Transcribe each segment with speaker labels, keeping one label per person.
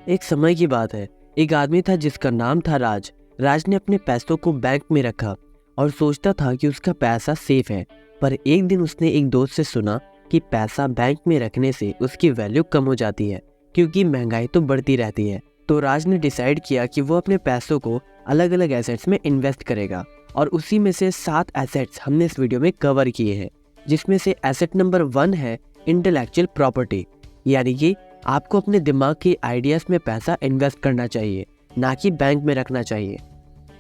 Speaker 1: एक समय की बात है, एक आदमी था जिसका नाम था राज। राज ने अपने पैसों को बैंक में रखा और सोचता था कि उसका पैसा सेफ है। पर एक दिन उसने एक दोस्त से सुना कि पैसा बैंक में रखने से उसकी वैल्यू कम हो जाती है, क्योंकि महंगाई तो बढ़ती रहती है। तो राज ने डिसाइड किया कि वो अपने पैसों को अलग अलग एसेट्स में इन्वेस्ट करेगा, और उसी में से 7 एसेट्स हमने इस वीडियो में कवर किए हैं, जिसमें से एसेट नंबर 1 है इंटेलेक्चुअल प्रॉपर्टी। यानी कि आपको अपने दिमाग के आइडियाज में पैसा इन्वेस्ट करना चाहिए, ना कि बैंक में रखना चाहिए।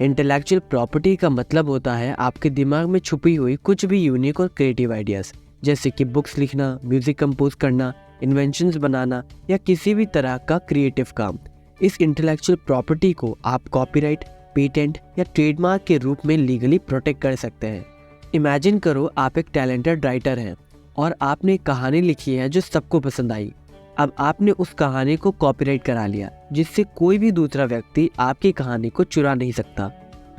Speaker 1: इंटेलेक्चुअल प्रॉपर्टी का मतलब होता है आपके दिमाग में छुपी हुई कुछ भी यूनिक और क्रिएटिव आइडियाज, जैसे कि बुक्स लिखना, म्यूजिक कंपोज करना, इन्वेंशंस बनाना या किसी भी तरह का क्रिएटिव काम। इस इंटेलेक्चुअल प्रॉपर्टी को आप कॉपीराइट, पेटेंट या ट्रेडमार्क के रूप में लीगली प्रोटेक्ट कर सकते हैं। इमेजिन करो आप एक टैलेंटेड राइटर हैं और आपने एक कहानी लिखी है जो सबको पसंद आई। अब आपने उस कहानी को कॉपीराइट करा लिया, जिससे कोई भी दूसरा व्यक्ति आपकी कहानी को चुरा नहीं सकता।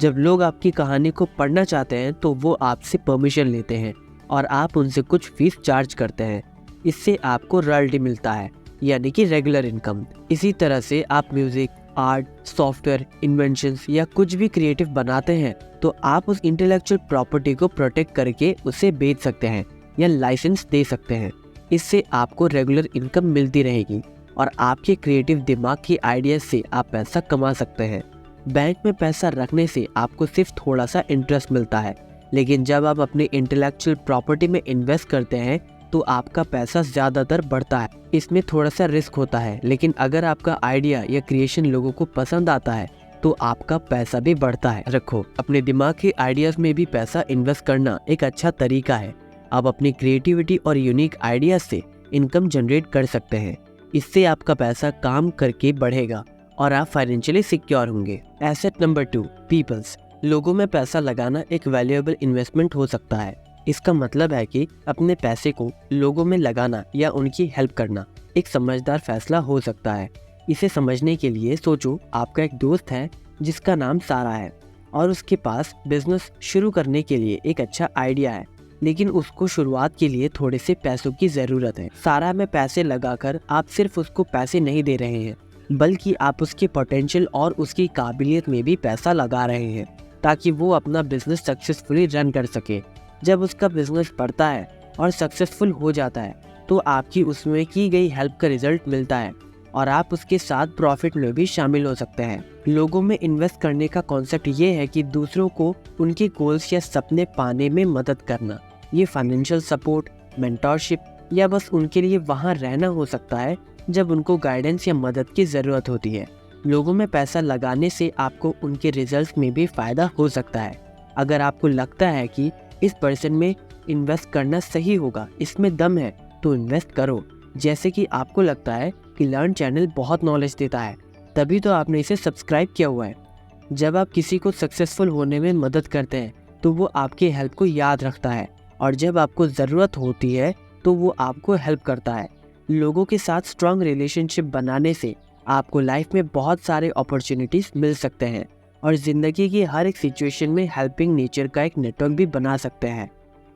Speaker 1: जब लोग आपकी कहानी को पढ़ना चाहते हैं तो वो आपसे परमिशन लेते हैं और आप उनसे कुछ फीस चार्ज करते हैं। इससे आपको रॉयल्टी मिलता है, यानी कि रेगुलर इनकम। इसी तरह से आप म्यूजिक, आर्ट, सॉफ्टवेयर, इन्वेंशंस या कुछ भी क्रिएटिव बनाते हैं तो आप उस इंटेलेक्चुअल प्रॉपर्टी को प्रोटेक्ट करके उसे बेच सकते हैं या लाइसेंस दे सकते हैं। इससे आपको रेगुलर इनकम मिलती रहेगी और आपके क्रिएटिव दिमाग की आइडियाज से आप पैसा कमा सकते हैं। बैंक में पैसा रखने से आपको सिर्फ थोड़ा सा इंटरेस्ट मिलता है, लेकिन जब आप अपनी इंटेलेक्चुअल प्रॉपर्टी में इन्वेस्ट करते हैं तो आपका पैसा ज़्यादातर बढ़ता है। इसमें थोड़ा सा रिस्क होता है, लेकिन अगर आपका आइडिया या क्रिएशन लोगों को पसंद आता है तो आपका पैसा भी बढ़ता है। रखो, अपने दिमाग के आइडियाज़ में भी पैसा इन्वेस्ट करना एक अच्छा तरीका है। आप अपनी क्रिएटिविटी और यूनिक आइडियाज से इनकम जनरेट कर सकते हैं। इससे आपका पैसा काम करके बढ़ेगा और आप फाइनेंशियली सिक्योर होंगे। Asset number 2, peoples. लोगों में पैसा लगाना एक वैल्यूएबल इन्वेस्टमेंट हो सकता है। इसका मतलब है कि अपने पैसे को लोगों में लगाना या उनकी हेल्प करना एक समझदार फैसला हो सकता है। इसे समझने के लिए सोचो, आपका एक दोस्त है जिसका नाम सारा है और उसके पास बिजनेस शुरू करने के लिए एक अच्छा आइडिया है, लेकिन उसको शुरुआत के लिए थोड़े से पैसों की ज़रूरत है। सारा में पैसे लगाकर आप सिर्फ उसको पैसे नहीं दे रहे हैं, बल्कि आप उसके पोटेंशियल और उसकी काबिलियत में भी पैसा लगा रहे हैं, ताकि वो अपना बिजनेस सक्सेसफुली रन कर सके। जब उसका बिजनेस बढ़ता है और सक्सेसफुल हो जाता है तो आपकी उसमें की गई हेल्प का रिजल्ट मिलता है और आप उसके साथ प्रॉफिट में भी शामिल हो सकते हैं। लोगों में इन्वेस्ट करने का कॉन्सेप्ट ये है कि दूसरों को उनके गोल्स या सपने पाने में मदद करना। ये फाइनेंशियल सपोर्ट, मेंटरशिप या बस उनके लिए वहाँ रहना हो सकता है जब उनको गाइडेंस या मदद की ज़रूरत होती है। लोगों में पैसा लगाने से आपको उनके रिजल्ट्स में भी फ़ायदा हो सकता है। अगर आपको लगता है कि इस पर्सन में इन्वेस्ट करना सही होगा, इसमें दम है, तो इन्वेस्ट करो। जैसे कि आपको लगता है कि लर्न चैनल बहुत नॉलेज देता है, तभी तो आपने इसे सब्सक्राइब किया हुआ है। जब आप किसी को सक्सेसफुल होने में मदद करते हैं तो वो आपकी हेल्प को याद रखता है, और जब आपको ज़रूरत होती है तो वो आपको हेल्प करता है। लोगों के साथ स्ट्रॉन्ग रिलेशनशिप बनाने से आपको लाइफ में बहुत सारे अपॉर्चुनिटीज़ मिल सकते हैं और ज़िंदगी की हर एक सिचुएशन में हेल्पिंग नेचर का एक नेटवर्क भी बना सकते हैं।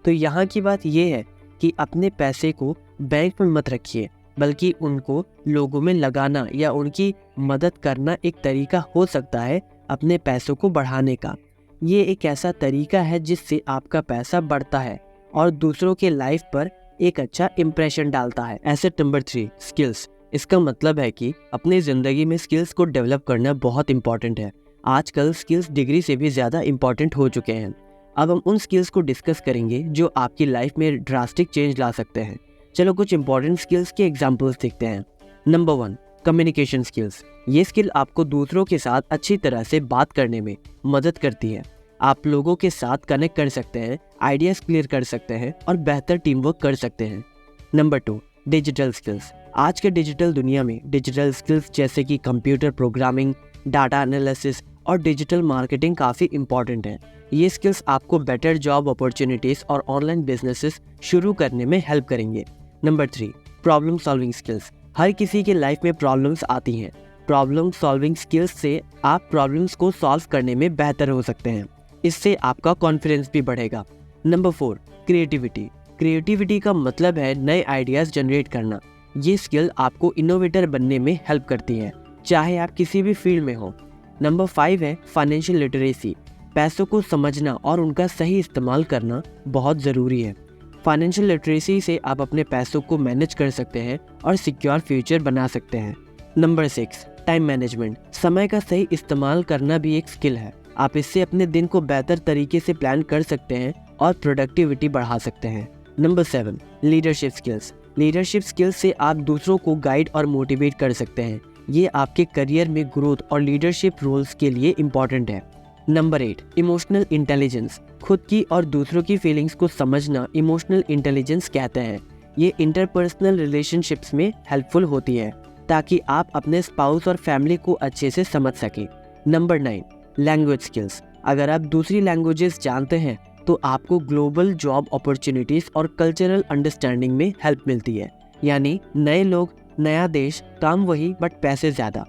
Speaker 1: तो यहाँ की बात यह है कि अपने पैसे को बैंक में मत रखिए, बल्कि उनको लोगों में लगाना या उनकी मदद करना एक तरीका हो सकता है अपने पैसों को बढ़ाने का। ये एक ऐसा तरीका है जिससे आपका पैसा बढ़ता है और दूसरों के लाइफ पर एक अच्छा इम्प्रेशन डालता है। Asset number 3, skills. इसका मतलब है कि अपनी ज़िंदगी में स्किल्स को डेवलप करना बहुत इंपॉर्टेंट है। आजकल स्किल्स डिग्री से भी ज़्यादा इम्पॉर्टेंट हो चुके हैं। अब हम उन स्किल्स को डिस्कस करेंगे जो आपकी लाइफ में ड्रास्टिक चेंज ला सकते हैं। चलो कुछ इंपॉर्टेंट स्किल्स के एग्जाम्पल्स देखते हैं। Number 1, communication skills. ये स्किल आपको दूसरों के साथ अच्छी तरह से बात करने में मदद करती है। आप लोगों के साथ कनेक्ट कर सकते हैं, आइडियाज़ क्लियर कर सकते हैं और बेहतर टीम वर्क कर सकते हैं। Number 2, digital skills. आज के डिजिटल दुनिया में डिजिटल स्किल्स जैसे कि कंप्यूटर प्रोग्रामिंग, डाटा एनालिसिस और डिजिटल मार्केटिंग काफ़ी इंपॉर्टेंट हैं। ये स्किल्स आपको बेटर जॉब अपॉर्चुनिटीज़ और ऑनलाइन बिजनेसेस शुरू करने में हेल्प करेंगे। Number 3, problem solving skills. हर किसी के लाइफ में प्रॉब्लम्स आती हैं। प्रॉब्लम सॉल्विंग स्किल्स से आप प्रॉब्लम्स को सॉल्व करने में बेहतर हो सकते हैं। इससे आपका कॉन्फिडेंस भी बढ़ेगा। Number 4, creativity. क्रिएटिविटी का मतलब है नए आइडियाज़ जनरेट करना। ये स्किल आपको इनोवेटर बनने में हेल्प करती है। चाहे आप किसी भी फील्ड में हो। नंबर 5 है फाइनेंशियल लिटरेसी। पैसों को समझना और उनका सही इस्तेमाल करना बहुत ज़रूरी है। फाइनेंशियल लिटरेसी से आप अपने पैसों को मैनेज कर सकते हैं और सिक्योर फ्यूचर बना सकते हैं। Number 6 time management. समय का सही इस्तेमाल करना भी एक स्किल है। आप इससे अपने दिन को बेहतर तरीके से प्लान कर सकते हैं और प्रोडक्टिविटी बढ़ा सकते हैं। Number 7 leadership skills. Leadership skills से आप दूसरों को गाइड और मोटिवेट कर सकते हैं। ये आपके करियर में ग्रोथ और लीडरशिप रोल्स के लिए इम्पॉर्टेंट है। Number 8 emotional intelligence. खुद की और दूसरों की फीलिंग्स को समझना इमोशनल इंटेलिजेंस कहते हैं। ये इंटरपर्सनल रिलेशनशिप्स में हेल्पफुल होती है ताकि आप अपने स्पाउस और फैमिली को अच्छे से समझ सकें। Number 9 language skills. अगर आप दूसरी लैंग्वेजेस जानते हैं तो आपको ग्लोबल जॉब अपॉर्चुनिटीज और कल्चरल अंडरस्टैंडिंग में हेल्प मिलती है। यानी नए लोग, नया देश, काम वही बट पैसे ज़्यादा।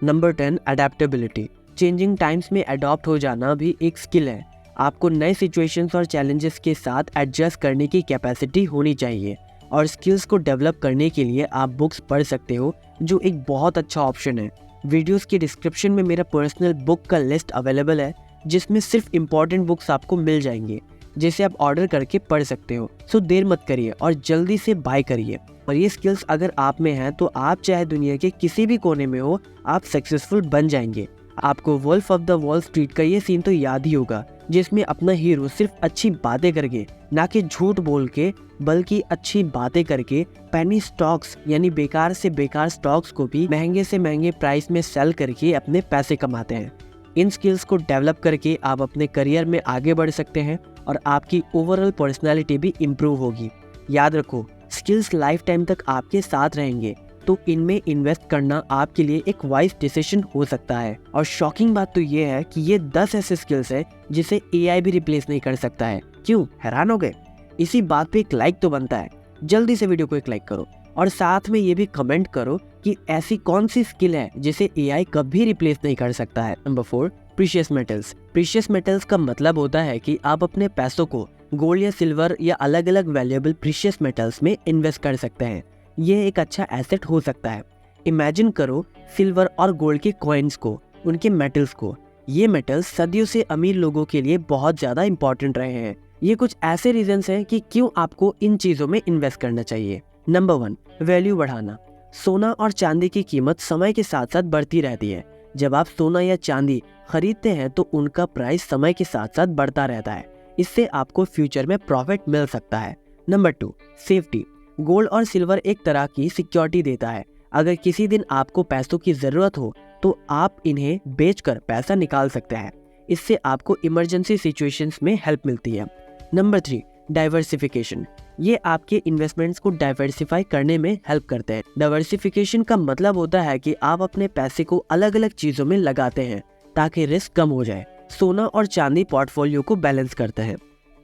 Speaker 1: Number 10 adaptability. चेंजिंग टाइम्स में अडॉप्ट हो जाना भी एक स्किल है। आपको नए सिचुएशंस और चैलेंजेस के साथ एडजस्ट करने की कैपेसिटी होनी चाहिए और स्किल्स को डेवलप करने के लिए आप बुक्स पढ़ सकते हो, जो एक बहुत अच्छा ऑप्शन है। वीडियोस के डिस्क्रिप्शन में मेरा पर्सनल बुक का लिस्ट अवेलेबल है, जिसमें सिर्फ इम्पॉर्टेंट बुक्स आपको मिल जाएंगे, जिसे आप ऑर्डर करके पढ़ सकते हो। सो देर मत करिए और जल्दी से बाय करिए। और ये स्किल्स अगर आप में हैं तो आप चाहे दुनिया के किसी भी कोने में हो, आप सक्सेसफुल बन जाएंगे। आपको wolf of the wall street का ये सीन तो याद ही होगा, जिसमें अपना हीरो सिर्फ अच्छी बातें करके, ना कि झूठ बोल के, बल्कि अच्छी बातें करके पेनी स्टॉक्स यानी बेकार से बेकार स्टॉक्स को भी महंगे से महंगे प्राइस में सेल करके अपने पैसे कमाते हैं। इन स्किल्स को डेवलप करके आप अपने करियर में आगे बढ़ सकते हैं और आपकी ओवरऑल पर्सनैलिटी भी इम्प्रूव होगी। याद रखो, स्किल्स लाइफ टाइम तक आपके साथ रहेंगे, तो इनमें इन्वेस्ट करना आपके लिए एक वाइज डिसीजन हो सकता है। और शॉकिंग बात तो ये है कि ये 10 ऐसे स्किल्स है जिसे एआई भी रिप्लेस नहीं कर सकता है। क्यों, हैरान हो गए? इसी बात पे एक लाइक तो बनता है। जल्दी से वीडियो को एक लाइक करो और साथ में ये भी कमेंट करो कि ऐसी कौन सी स्किल है जिसे एआई कभी रिप्लेस नहीं कर सकता है। Number 4 precious metals. Precious metals का मतलब होता है कि आप अपने पैसों को गोल्ड या सिल्वर या अलग अलग वैल्यूएबल प्रीशियस मेटल्स में इन्वेस्ट कर सकते हैं। ये एक अच्छा एसेट हो सकता है। इमेजिन करो सिल्वर और गोल्ड के कॉइन्स को, उनके मेटल्स को। ये मेटल्स सदियों से अमीर लोगों के लिए बहुत ज़्यादा इंपॉर्टेंट रहे हैं। ये कुछ ऐसे रीजंस हैं कि क्यों आपको इन चीज़ों में इन्वेस्ट करना चाहिए। नंबर 1 वैल्यू बढ़ाना। सोना और चांदी की कीमत समय के साथ साथ बढ़ती रहती है। जब आप सोना या चांदी खरीदते हैं तो उनका प्राइस समय के साथ साथ बढ़ता रहता है। इससे आपको फ्यूचर में प्रॉफिट मिल सकता है। Number 2 safety. गोल्ड और सिल्वर एक तरह की सिक्योरिटी देता है। अगर किसी दिन आपको पैसों की ज़रूरत हो तो आप इन्हें बेचकर पैसा निकाल सकते हैं। इससे आपको इमरजेंसी सिचुएशंस में हेल्प मिलती है। Number 3 diversification. ये आपके इन्वेस्टमेंट्स को डाइवर्सिफाई करने में हेल्प करते हैं। डाइवर्सिफिकेशन का मतलब होता है कि आप अपने पैसे को अलग अलग चीज़ों में लगाते हैं ताकि रिस्क कम हो जाए। सोना और चांदी पोर्टफोलियो को बैलेंस करते हैं।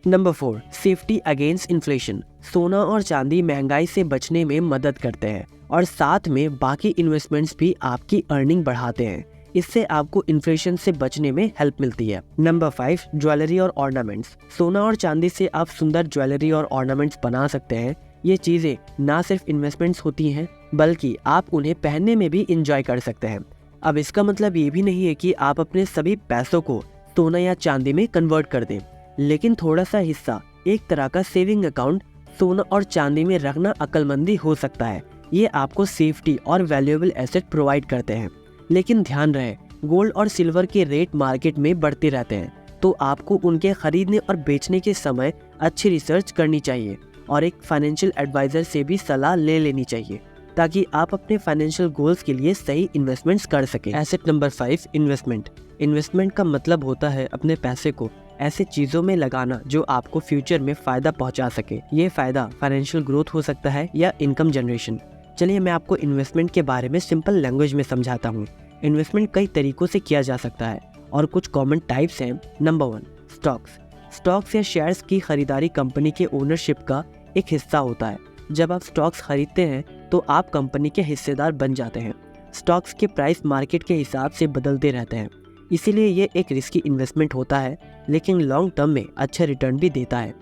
Speaker 1: Number 4 safety against inflation. सोना और चांदी महंगाई से बचने में मदद करते हैं और साथ में बाकी इन्वेस्टमेंट्स भी आपकी अर्निंग बढ़ाते हैं। इससे आपको इन्फ्लेशन से बचने में हेल्प मिलती है। नंबर 5 ज्वेलरी और ऑर्नामेंट्स। सोना और चांदी से आप सुंदर ज्वेलरी और ऑर्नामेंट्स बना सकते हैं। ये चीज़ें ना सिर्फ इन्वेस्टमेंट्स होती हैं, बल्कि आप उन्हें पहनने में भी इंजॉय कर सकते हैं। अब इसका मतलब ये भी नहीं है कि आप अपने सभी पैसों को सोना या चांदी में कन्वर्ट कर दें, लेकिन थोड़ा सा हिस्सा एक तरह का सेविंग अकाउंट सोना और चांदी में रखना अक्लमंदी हो सकता है। ये आपको सेफ्टी और वैल्यूएबल एसेट प्रोवाइड करते हैं। लेकिन ध्यान रहे, गोल्ड और सिल्वर के रेट मार्केट में बढ़ते रहते हैं, तो आपको उनके खरीदने और बेचने के समय अच्छी रिसर्च करनी चाहिए और एक फाइनेंशियल एडवाइजर से भी सलाह ले लेनी चाहिए ताकि आप अपने फाइनेंशियल गोल्स के लिए सही इन्वेस्टमेंट्स कर सकें। Asset number 5 investment. इन्वेस्टमेंट का मतलब होता है अपने पैसे को ऐसे चीज़ों में लगाना जो आपको फ्यूचर में फ़ायदा पहुंचा सके। ये फ़ायदा फाइनेंशियल ग्रोथ हो सकता है या इनकम जनरेशन। चलिए मैं आपको इन्वेस्टमेंट के बारे में सिंपल लैंग्वेज में समझाता हूँ। इन्वेस्टमेंट कई तरीकों से किया जा सकता है और कुछ कॉमन टाइप्स हैं। Number 1 stocks. स्टॉक्स या शेयर्स की खरीदारी कंपनी के ओनरशिप का एक हिस्सा होता है। जब आप स्टॉक्स खरीदते हैं तो आप कंपनी के हिस्सेदार बन जाते हैं। स्टॉक्स के प्राइस मार्केट के हिसाब से बदलते रहते हैं, इसीलिए ये एक रिस्की इन्वेस्टमेंट होता है, लेकिन लॉन्ग टर्म में अच्छा रिटर्न भी देता है।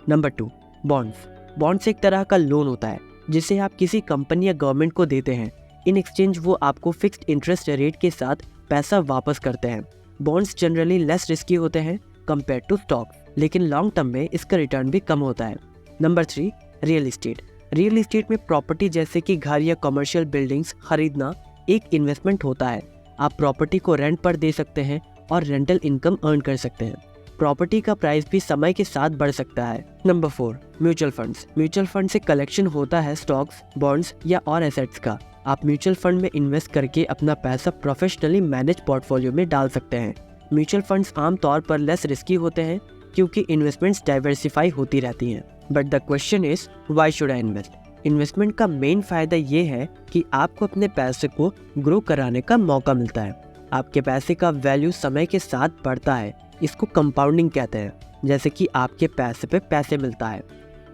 Speaker 1: Number 2 bonds. बॉन्ड्स एक तरह का लोन होता है जिसे आप किसी कंपनी या गवर्नमेंट को देते हैं। इन एक्सचेंज वो आपको फिक्स्ड इंटरेस्ट रेट के साथ पैसा वापस करते हैं। बॉन्ड्स जनरली लेस रिस्की होते हैं कंपेयर टू स्टॉक, लेकिन लॉन्ग टर्म में इसका रिटर्न भी कम होता है। Number 3, real estate. Real estate में प्रॉपर्टी जैसे कि घर या कमर्शियल बिल्डिंग्स खरीदना एक इन्वेस्टमेंट होता है। आप प्रॉपर्टी को रेंट पर दे सकते हैं और रेंटल इनकम अर्न कर सकते हैं। प्रॉपर्टी का प्राइस भी समय के साथ बढ़ सकता है। Number 4, mutual funds. Mutual fund से कलेक्शन होता है स्टॉक्स, बॉन्ड्स या और एसेट्स का। आप म्यूचुअल फंड में इन्वेस्ट करके अपना पैसा प्रोफेशनली मैनेज पोर्टफोलियो में डाल सकते हैं। म्यूचुअल फंड्स आमतौर पर लेस रिस्की होते हैं क्योंकि इन्वेस्टमेंट्स डाइवर्सिफाई होती रहती हैं। But the question is why should I invest? Investment का मेन फायदा ये है कि आपको अपने पैसे को ग्रो कराने का मौका मिलता है। आपके पैसे का वैल्यू समय के साथ बढ़ता है, इसको कंपाउंडिंग कहते हैं, जैसे कि आपके पैसे पे पैसे मिलता है।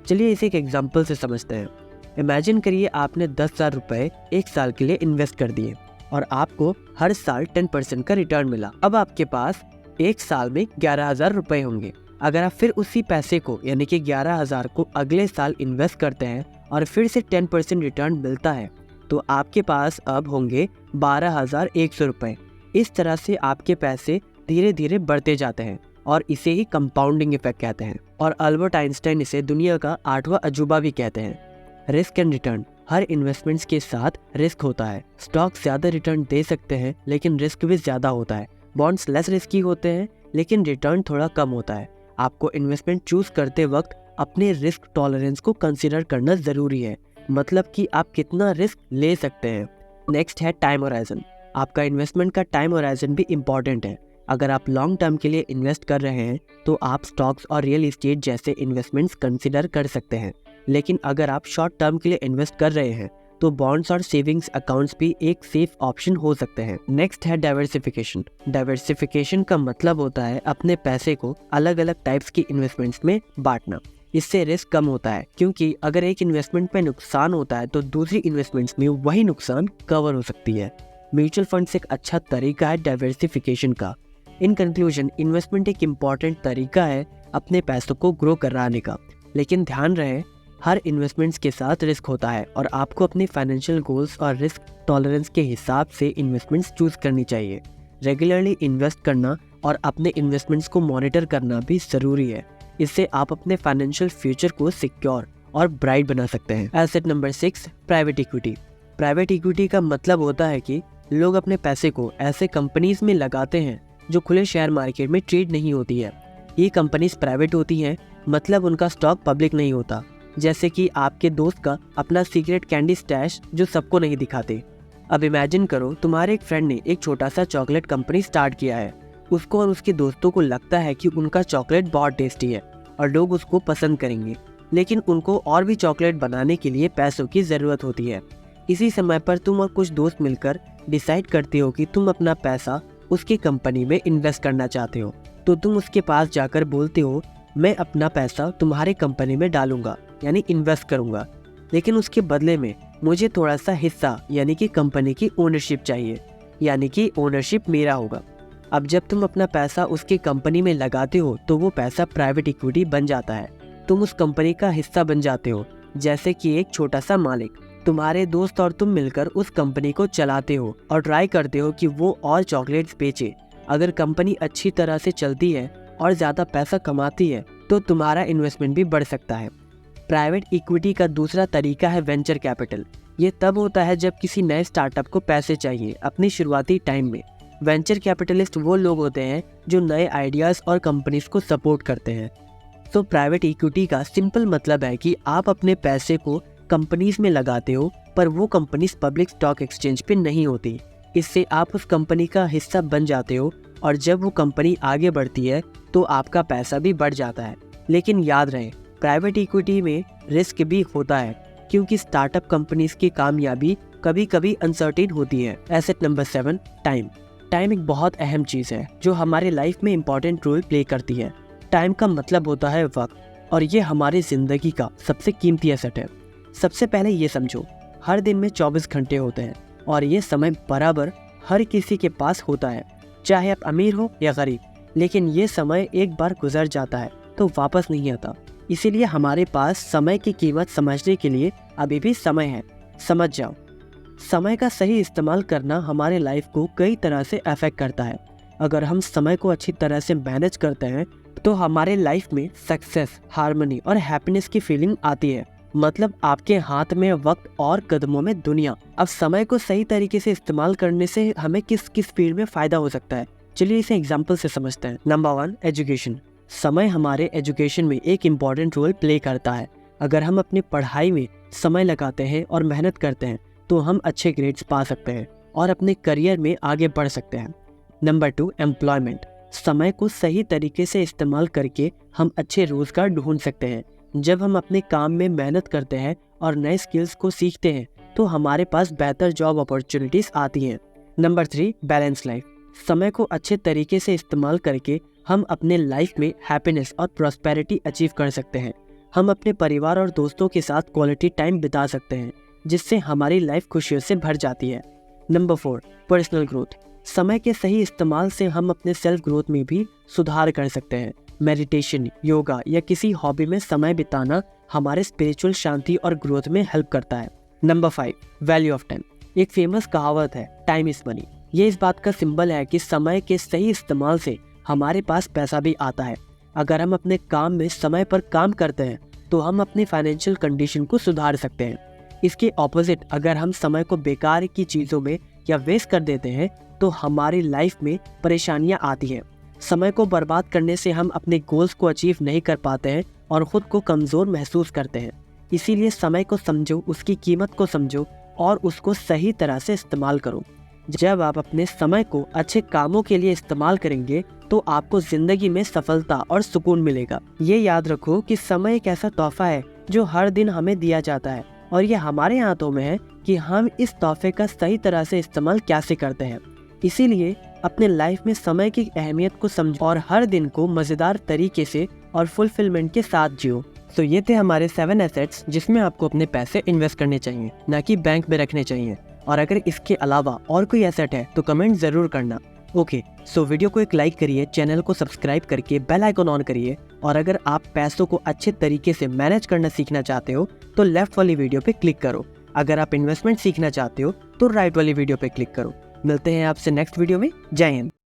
Speaker 1: चलिए इसे एक एग्जांपल से समझते हैं। इमेजिन करिए आपने 10,000 रुपये एक साल के लिए इन्वेस्ट कर दिए और आपको हर साल 10% का रिटर्न मिला। अब आपके पास एक साल में 11,000 रुपये होंगे। अगर आप फिर उसी पैसे को यानी कि 11,000 को अगले साल इन्वेस्ट करते हैं और फिर से 10% रिटर्न मिलता है तो आपके पास अब होंगे 12,100 रुपये। इस तरह से आपके पैसे धीरे धीरे बढ़ते जाते हैं और इसे ही कंपाउंडिंग इफेक्ट कहते हैं और अल्बर्ट आइंस्टाइन इसे दुनिया का 8वां अजूबा भी कहते हैं। Risk and return. Her investments के साथ रिस्क होता है। स्टॉक ज्यादा रिटर्न दे सकते हैं लेकिन रिस्क भी ज्यादा होता है। बॉन्ड्स लेस रिस्की होते हैं लेकिन रिटर्न थोड़ा कम होता है। आपको इन्वेस्टमेंट चूज करते वक्त अपने रिस्क टॉलरेंस को कंसीडर करना जरूरी है, मतलब कि आप कितना रिस्क ले सकते हैं। नेक्स्ट है टाइम होराइजन। आपका इन्वेस्टमेंट का टाइम होराइजन भी इम्पॉर्टेंट है। अगर आप लॉन्ग टर्म के लिए इन्वेस्ट कर रहे हैं तो आप स्टॉक्स और रियल एस्टेट जैसे इन्वेस्टमेंट्स कंसीडर कर सकते हैं, लेकिन अगर आप शॉर्ट टर्म के लिए इन्वेस्ट कर रहे हैं तो बॉन्ड्स और सेविंग्स अकाउंट्स भी एक सेफ ऑप्शन हो सकते हैं। नेक्स्ट है डाइवर्सिफिकेशन। डाइवर्सिफिकेशन का मतलब होता है अपने पैसे को अलग अलग टाइप्स की इन्वेस्टमेंट्स में बांटना। इससे रिस्क कम होता है क्योंकि अगर एक इन्वेस्टमेंट में नुकसान होता है तो दूसरी इन्वेस्टमेंट्स में वही नुकसान कवर हो सकती है। म्यूचुअल फंड्स एक अच्छा तरीका है डाइवर्सिफिकेशन का। इन कंक्लूजन, इन्वेस्टमेंट एक इम्पॉर्टेंट तरीका है अपने पैसों को ग्रो कराने का, लेकिन ध्यान रहे हर इन्वेस्टमेंट्स के साथ रिस्क होता है और आपको अपने फाइनेंशियल गोल्स और रिस्क टॉलरेंस के हिसाब से इन्वेस्टमेंट्स चूज करनी चाहिए। रेगुलरली इन्वेस्ट करना और अपने इन्वेस्टमेंट्स को मॉनिटर करना भी जरूरी है। इससे आप अपने फाइनेंशियल फ्यूचर को सिक्योर और ब्राइट बना सकते हैं। Asset number 6, private equity. Private equity का मतलब होता है कि लोग अपने पैसे को ऐसे कंपनीज में लगाते हैं जो खुले शेयर मार्केट में ट्रेड नहीं होती है। ये कंपनीज प्राइवेट होती हैं, मतलब उनका स्टॉक पब्लिक नहीं होता, जैसे कि आपके दोस्त का अपना सीक्रेट कैंडी स्टैश जो सबको नहीं दिखाते। अब इमेजिन करो तुम्हारे एक फ्रेंड ने एक छोटा सा चॉकलेट कंपनी स्टार्ट किया है। उसको और उसके दोस्तों को लगता है कि उनका चॉकलेट बहुत टेस्टी है और लोग उसको पसंद करेंगे, लेकिन उनको और भी चॉकलेट बनाने के लिए पैसों की ज़रूरत होती है। इसी समय पर तुम और कुछ दोस्त मिलकर डिसाइड करते हो कि तुम अपना पैसा उसकी कंपनी में इन्वेस्ट करना चाहते हो। तो तुम उसके पास जाकर बोलते हो, मैं अपना पैसा तुम्हारे कंपनी में डालूंगा यानी इन्वेस्ट करूंगा, लेकिन उसके बदले में मुझे थोड़ा सा हिस्सा यानी कि कंपनी की ओनरशिप चाहिए, यानी कि ओनरशिप मेरा होगा। अब जब तुम अपना पैसा उसकी कंपनी में लगाते हो तो वो पैसा प्राइवेट इक्विटी बन जाता है। तुम उस कंपनी का हिस्सा बन जाते हो, जैसे कि एक छोटा सा मालिक। तुम्हारे दोस्त और तुम मिलकर उस कंपनी को चलाते हो और ट्राई करते हो कि वो और चॉकलेट्स बेचे। अगर कंपनी अच्छी तरह से चलती है और ज़्यादा पैसा कमाती है तो तुम्हारा इन्वेस्टमेंट भी बढ़ सकता है। प्राइवेट इक्विटी का दूसरा तरीका है वेंचर कैपिटल। ये तब होता है जब किसी नए स्टार्टअप को पैसे चाहिए अपनी शुरुआती टाइम में। वेंचर कैपिटलिस्ट वो लोग होते हैं जो नए आइडियाज़ और कंपनीज को सपोर्ट करते हैं। तो प्राइवेट इक्विटी का सिंपल मतलब है कि आप अपने पैसे को कंपनीज में लगाते हो, पर वो कंपनीज पब्लिक स्टॉक एक्सचेंज पे नहीं होती। इससे आप उस कंपनी का हिस्सा बन जाते हो और जब वो कंपनी आगे बढ़ती है तो आपका पैसा भी बढ़ जाता है। लेकिन याद रहे, प्राइवेट इक्विटी में रिस्क भी होता है क्योंकि स्टार्टअप कंपनीज की कामयाबी कभी कभी अनसर्टेन होती है। Asset number 7, time. टाइम एक बहुत अहम चीज़ है जो हमारे लाइफ में इम्पॉर्टेंट रोल प्ले करती है। टाइम का मतलब होता है वक्त, और ये हमारी ज़िंदगी का सबसे कीमती एसेट है। सबसे पहले ये समझो, हर दिन में 24 घंटे होते हैं और ये समय बराबर हर किसी के पास होता है, चाहे आप अमीर हो या गरीब। लेकिन ये समय एक बार गुजर जाता है तो वापस नहीं आता। इसीलिए हमारे पास समय की कीमत समझने के लिए अभी भी समय है। समझ जाओ। समय का सही इस्तेमाल करना हमारे लाइफ को कई तरह से अफेक्ट करता है। अगर हम समय को अच्छी तरह से मैनेज करते हैं तो हमारे लाइफ में सक्सेस, हार्मनी और हैप्पीनेस की फीलिंग आती है। मतलब आपके हाथ में वक्त और कदमों में दुनिया। अब समय को सही तरीके से इस्तेमाल करने से हमें किस किस फील्ड में फायदा हो सकता है, चलिए इसे एग्जाम्पल से समझते हैं। Number 1, education. समय हमारे एजुकेशन में एक इम्पॉर्टेंट रोल प्ले करता है। अगर हम अपनी पढ़ाई में समय लगाते हैं और मेहनत करते हैं तो हम अच्छे ग्रेड्स पा सकते हैं और अपने करियर में आगे बढ़ सकते हैं। Number 2, employment. समय को सही तरीके से इस्तेमाल करके हम अच्छे रोजगार ढूंढ सकते हैं। जब हम अपने काम में मेहनत करते हैं और नए स्किल्स को सीखते हैं तो हमारे पास बेहतर जॉब अपॉर्चुनिटीज आती हैं। Number 3, balance life. समय को अच्छे तरीके से इस्तेमाल करके हम अपने लाइफ में हैप्पीनेस और प्रॉस्पेरिटी अचीव कर सकते हैं। हम अपने परिवार और दोस्तों के साथ क्वालिटी टाइम बिता सकते हैं जिससे हमारी लाइफ खुशियों से भर जाती है। Number 4, personal growth. समय के सही इस्तेमाल से हम अपने सेल्फ ग्रोथ में भी सुधार कर सकते हैं। मेडिटेशन, योगा या किसी हॉबी में समय बिताना हमारे स्पिरिचुअल शांति और ग्रोथ में हेल्प करता है। Number 5, value of time. एक फेमस कहावत है, टाइम इज मनी। ये इस बात का सिंबल है कि समय के सही इस्तेमाल से हमारे पास पैसा भी आता है। अगर हम अपने काम में समय पर काम करते हैं तो हम अपनी फाइनेंशियल कंडीशन को सुधार सकते हैं। इसके ऑपोजिट, अगर हम समय को बेकार की चीज़ों में या वेस्ट कर देते हैं तो हमारी लाइफ में परेशानियां आती हैं। समय को बर्बाद करने से हम अपने गोल्स को अचीव नहीं कर पाते हैं और खुद को कमज़ोर महसूस करते हैं। इसीलिए समय को समझो, उसकी कीमत को समझो और उसको सही तरह से इस्तेमाल करो। जब आप अपने समय को अच्छे कामों के लिए इस्तेमाल करेंगे तो आपको ज़िंदगी में सफलता और सुकून मिलेगा। ये याद रखो कि समय एक ऐसा तोहफा है जो हर दिन हमें दिया जाता है और ये हमारे हाथों में है कि हम इस तोहफे का सही तरह से इस्तेमाल कैसे करते हैं। इसीलिए अपने लाइफ में समय की अहमियत को समझो और हर दिन को मज़ेदार तरीके से और फुलफिलमेंट के साथ जियो। तो ये थे हमारे 7 एसेट्स जिसमें आपको अपने पैसे इन्वेस्ट करने चाहिए, ना कि बैंक में रखने चाहिए। और अगर इसके अलावा और कोई एसेट है तो कमेंट ज़रूर करना। ओके, सो वीडियो को एक लाइक करिए, चैनल को सब्सक्राइब करके बेल आइकन ऑन करिए। और अगर आप पैसों को अच्छे तरीके से मैनेज करना सीखना चाहते हो तो लेफ्ट वाली वीडियो पे क्लिक करो। अगर आप इन्वेस्टमेंट सीखना चाहते हो तो राइट वाली वीडियो पे क्लिक करो। मिलते हैं आपसे नेक्स्ट वीडियो में। जय हिंद।